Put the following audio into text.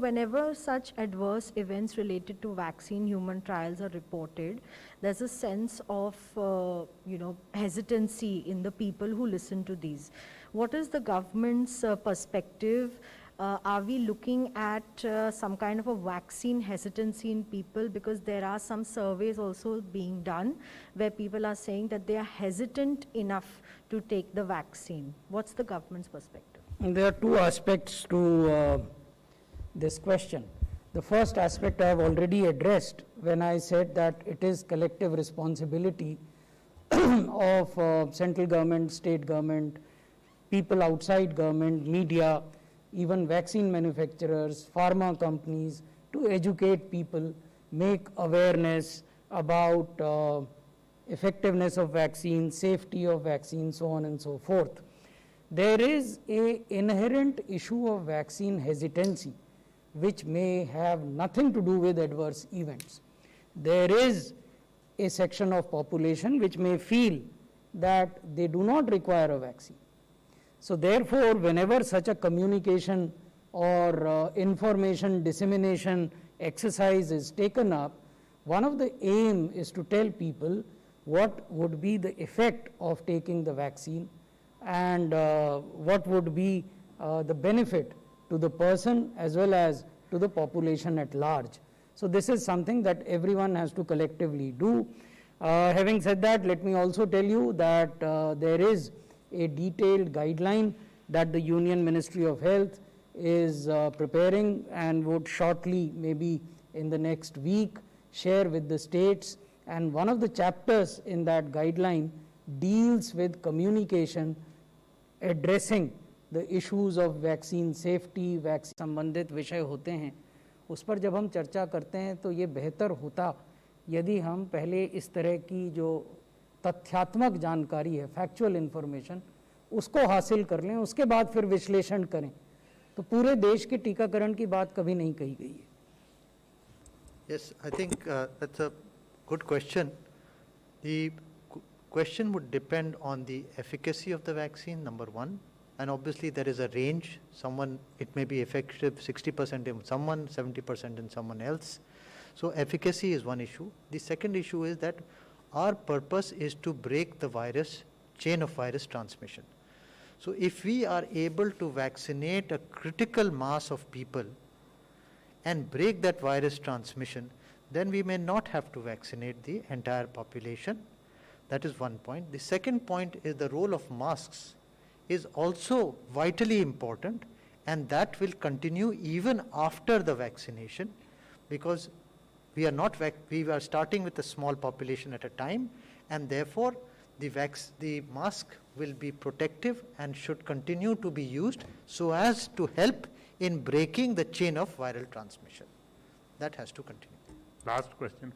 whenever such adverse events related to vaccine human trials are reported, there's a sense of, hesitancy in the people who listen to these. What is the government's perspective? Are we looking at some kind of a vaccine hesitancy in people? Because there are some surveys also being done where people are saying that they are hesitant enough to take the vaccine. What's the government's perspective? There are two aspects to this question. The first aspect I have already addressed when I said that it is collective responsibility of central government, state government, people outside government, media, even vaccine manufacturers, pharma companies, to educate people, make awareness about effectiveness of vaccine, safety of vaccine, so on and so forth. There is an inherent issue of vaccine hesitancy which may have nothing to do with adverse events. There is a section of population which may feel that they do not require a vaccine. So therefore, whenever such a communication or information dissemination exercise is taken up, one of the aim is to tell people what would be the effect of taking the vaccine and what would be the benefit to the person as well as to the population at large. So this is something that everyone has to collectively do. Having said that, let me also tell you that there is a detailed guideline that the Union Ministry of Health is preparing and would shortly, maybe in the next week, share with the states. And one of the chapters in that guideline deals with communication addressing the issues of vaccine safety, vaccine संबंधित विषय होते हैं, उस पर जब हम चर्चा करते हैं तो ये बेहतर होता यदि हम पहले इस तरह की जो तथ्यात्मक जानकारी है, फैक्चुअल इंफॉर्मेशन, उसको हासिल कर लें, उसके बाद फिर विश्लेषण करें, तो पूरे देश के टीकाकरण की बात कभी नहीं कही गई है. Yes, I think that's a good question. The question would depend on the efficacy of the vaccine, number one, and obviously there is a range. It may be effective 60% in someone, 70% in someone else. So efficacy is one issue. The second issue is that our purpose is to break the chain of virus transmission. So if we are able to vaccinate a critical mass of people and break that virus transmission, then we may not have to vaccinate the entire population. That is one point. The second point is the role of masks is also vitally important, and that will continue even after the vaccination, because we are starting with a small population at a time, and therefore the mask will be protective and should continue to be used so as to help in breaking the chain of viral transmission. That has to continue. Last question.